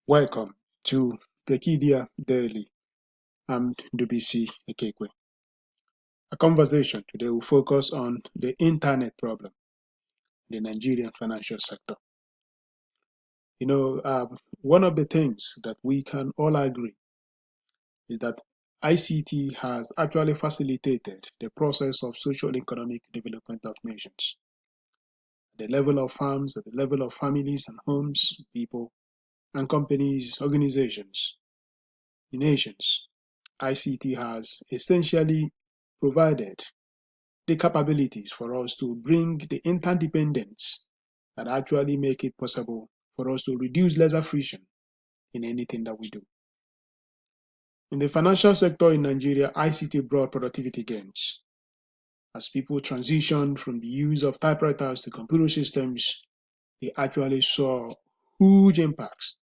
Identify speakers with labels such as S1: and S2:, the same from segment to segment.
S1: Welcome to Tekedia Daily. I'm Ndubuisi, Ekekwe. A conversation today will focus on the internet problem in the Nigerian financial sector. One of the things that we can all agree is that ICT has actually facilitated the process of social economic development of nations. At the level of farms, at the level of families and homes, people and companies, organizations, nations, ICT has essentially provided the capabilities for us to bring the interdependence that actually make it possible for us to reduce lesser friction in anything that we do. In the financial sector in Nigeria, ICT brought productivity gains. As people transitioned from the use of typewriters to computer systems, they actually saw huge impacts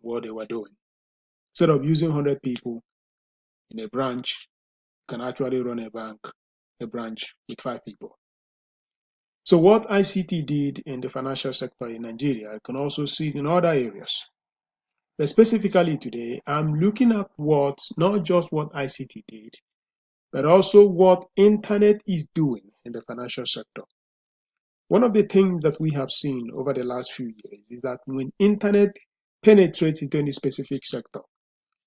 S1: on what they were doing. Instead of using 100 people in a branch, you can actually run a branch with 5 people. So what ICT did in the financial sector in Nigeria, I can also see it in other areas. But specifically today, I'm looking at not just what ICT did, but also what internet is doing in the financial sector. One of the things that we have seen over the last few years is that when internet penetrates into any specific sector,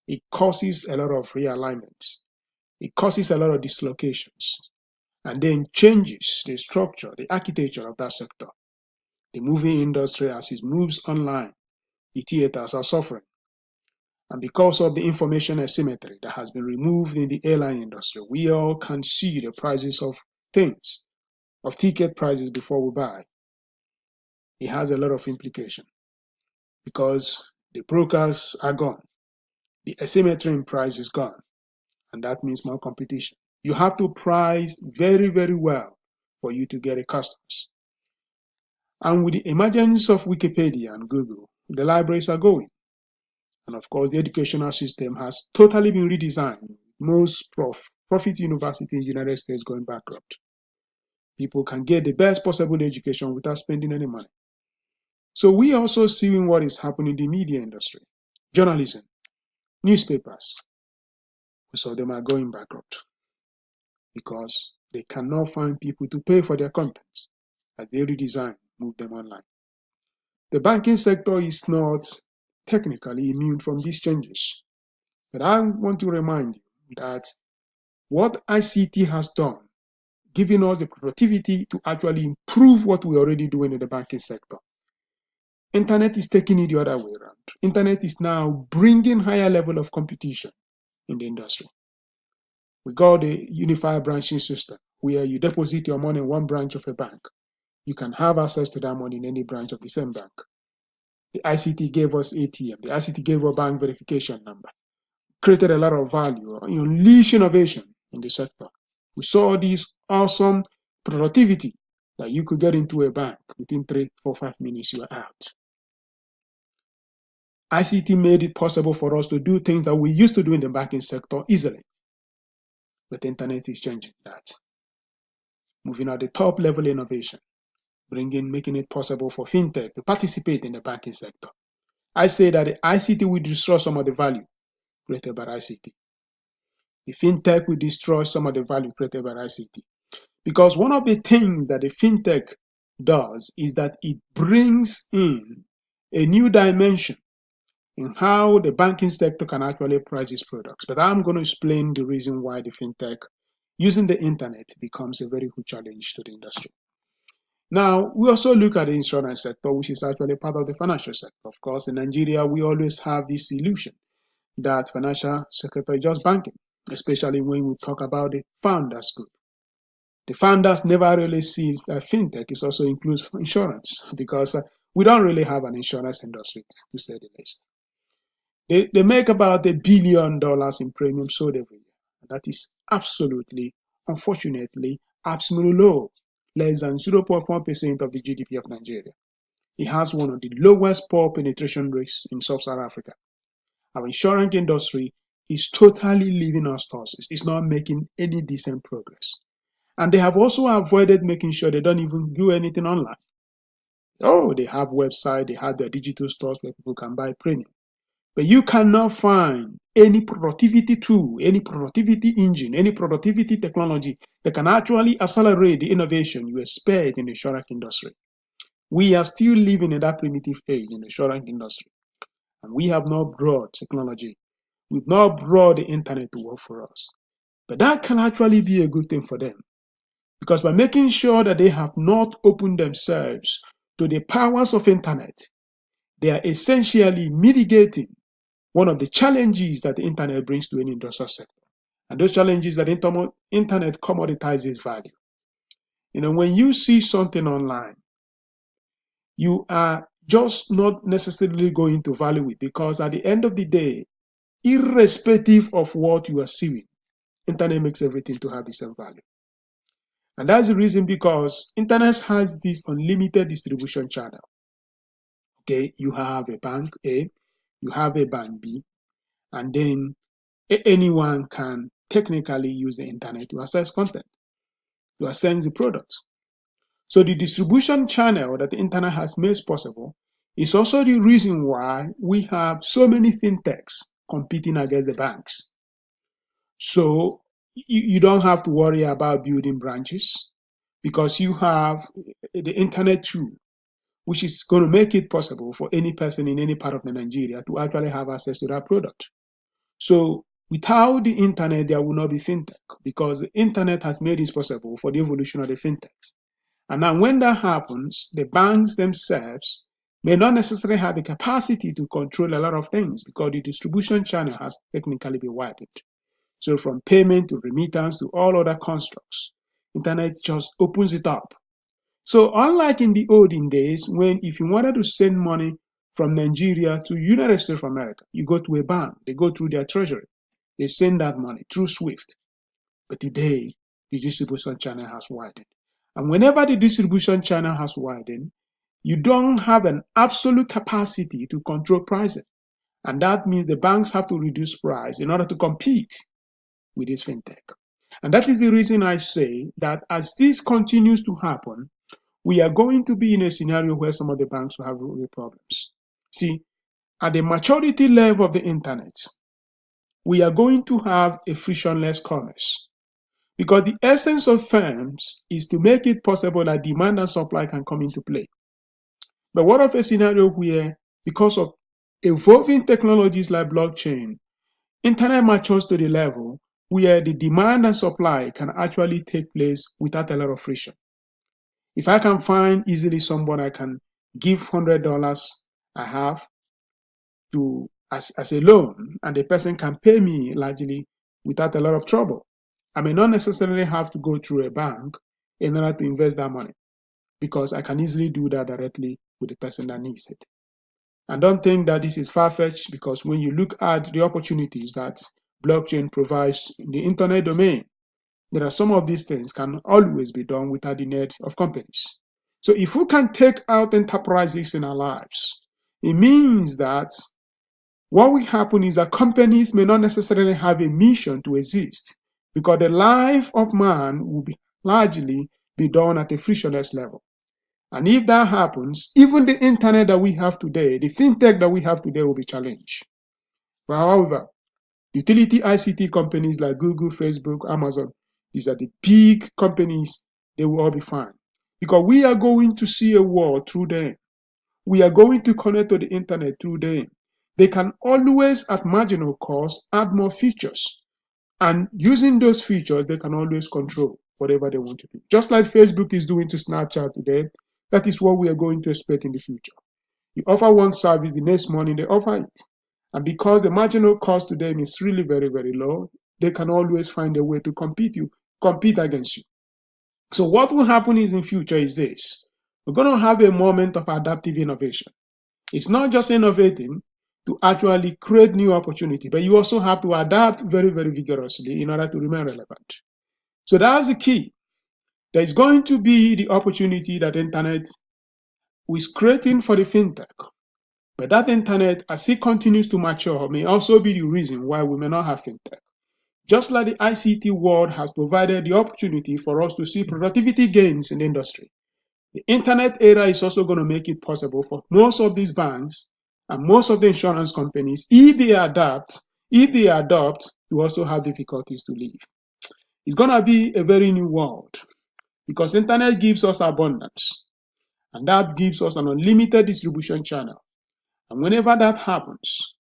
S1: it causes a lot of realignments. It causes a lot of dislocations, and then changes the structure, the architecture of that sector. The movie industry, as it moves online, the theaters are suffering. And because of the information asymmetry that has been removed in the airline industry, we all can see the prices of things, of ticket prices before we buy. It has a lot of implication because the brokers are gone. The asymmetry in price is gone, and that means more competition. You have to price very, very well for you to get a customers. And with the emergence of Wikipedia and Google, the libraries are going. And of course, the educational system has totally been redesigned. Most profit universities in the United States going bankrupt. People can get the best possible education without spending any money. So we also see what is happening in the media industry, journalism, newspapers. Most of them are going bankrupt because they cannot find people to pay for their contents as they redesign, move them online. The banking sector is not technically immune from these changes. But I want to remind you that what ICT has done, giving us the productivity to actually improve what we're already doing in the banking sector. Internet is taking it the other way around. Internet is now bringing higher level of competition in the industry. We got the unified branching system where you deposit your money in one branch of a bank. You can have access to that money in any branch of the same bank. The ICT gave us ATM. The ICT gave us bank verification number. Created a lot of value, unleashed innovation in the sector. We saw this awesome productivity that you could get into a bank within 3, 4, 5 minutes, you are out. ICT made it possible for us to do things that we used to do in the banking sector easily. But the internet is changing that. Moving at the top level innovation, making it possible for fintech to participate in the banking sector. I say that the ICT will destroy some of the value created by ICT. The fintech will destroy some of the value created by ICT. Because one of the things that the fintech does is that it brings in a new dimension in how the banking sector can actually price its products. But I'm going to explain the reason why the fintech using the internet becomes a very huge challenge to the industry. Now, we also look at the insurance sector, which is actually part of the financial sector. Of course, in Nigeria, we always have this illusion that financial sector is just banking, especially when we talk about the founders group. The founders never really see that fintech is also includes insurance because we don't really have an insurance industry, to say the least. They make about $1 billion in premium sold every year. That is absolutely, unfortunately, absolutely low, less than 0.4% of the GDP of Nigeria. It has one of the lowest poor penetration rates in sub-Saharan Africa. Our insurance industry is totally leaving us horses. It's not making any decent progress. And they have also avoided making sure they don't even do anything online. Oh, they have website, they have their digital stores where people can buy premium. But you cannot find any productivity tool, any productivity engine, any productivity technology that can actually accelerate the innovation you expect in the insurance industry. We are still living in that primitive age in the insurance industry, and we have not brought technology. We've not brought the internet to work for us. But that can actually be a good thing for them, because by making sure that they have not opened themselves to the powers of internet, they are essentially mitigating one of the challenges that the internet brings to any industrial sector. And those challenges that internet commoditizes value. When you see something online, you are just not necessarily going to value it, because at the end of the day, irrespective of what you are seeing, internet makes everything to have the same value. And that's the reason, because internet has this unlimited distribution channel. Okay, you have a bank A, you have a bank B, and then anyone can technically use the internet to access content, to access the product. So the distribution channel that the internet has made possible is also the reason why we have so many fintechs competing against the banks. So you don't have to worry about building branches, because you have the internet tool, which is going to make it possible for any person in any part of Nigeria to actually have access to that product. So without the internet, there will not be fintech, because the internet has made it possible for the evolution of the fintechs. And now when that happens, the banks themselves may not necessarily have the capacity to control a lot of things, because the distribution channel has technically been widened. So from payment to remittance to all other constructs, internet just opens it up. So unlike in the olden days, when if you wanted to send money from Nigeria to United States of America, you go to a bank, they go through their treasury, they send that money through SWIFT. But today, the distribution channel has widened. And whenever the distribution channel has widened, you don't have an absolute capacity to control pricing. And that means the banks have to reduce price in order to compete with this fintech. And that is the reason I say that as this continues to happen, we are going to be in a scenario where some of the banks will have real problems. See, at the maturity level of the internet, we are going to have a frictionless commerce, because the essence of firms is to make it possible that demand and supply can come into play. But what of a scenario where, because of evolving technologies like blockchain, internet matures to the level where the demand and supply can actually take place without a lot of friction? If I can find easily someone I can give $100 I have to as a loan, and the person can pay me largely without a lot of trouble, I may not necessarily have to go through a bank in order to invest that money, because I can easily do that directly with the person that needs it. And don't think that this is far-fetched, because when you look at the opportunities that blockchain provides in the internet domain, there are some of these things can always be done without the need of companies. So if we can take out enterprises in our lives, it means that what will happen is that companies may not necessarily have a mission to exist, because the life of man will be largely be done at a frictionless level. And if that happens, even the internet that we have today, the fintech that we have today, will be challenged. But however, utility ICT companies like Google, Facebook, Amazon, these are the big companies, they will all be fine. Because we are going to see a world through them. We are going to connect to the internet through them. They can always, at marginal cost, add more features. And using those features, they can always control whatever they want to do. Just like Facebook is doing to Snapchat today, that is what we are going to expect in the future. You offer one service, the next morning they offer it. And because the marginal cost to them is really very, very low, they can always find a way to compete against you. So what will happen is in future is this. We're going to have a moment of adaptive innovation. It's not just innovating to actually create new opportunity, but you also have to adapt very, very vigorously in order to remain relevant. So that's the key. There is going to be the opportunity that internet is creating for the fintech. But that internet, as it continues to mature, may also be the reason why we may not have fintech. Just like the ICT world has provided the opportunity for us to see productivity gains in the industry, The internet era is also going to make it possible for most of these banks and most of the insurance companies, if they adopt, to also have difficulties to live. It's going to be a very new world because internet gives us abundance and that gives us an unlimited distribution channel. And whenever that happens,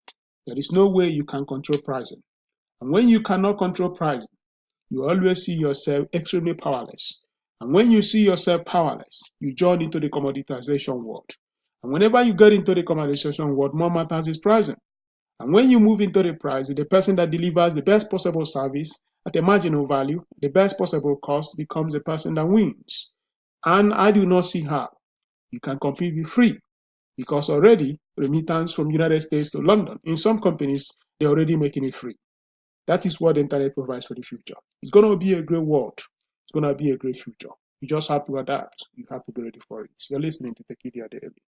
S1: there is no way you can control pricing. And when you cannot control pricing, you always see yourself extremely powerless. And when you see yourself powerless, you join into the commoditization world. And whenever you get into the commoditization world, more matters is pricing. And when you move into the price, the person that delivers the best possible service at a marginal value, the best possible cost, becomes the person that wins. And I do not see how you can compete with free because already remittance from United States to London, in some companies, they're already making it free. That is what the internet provides for the future. It's going to be a great world. It's going to be a great future. You just have to adapt. You have to be ready for it. You're listening to Tekedia Daily.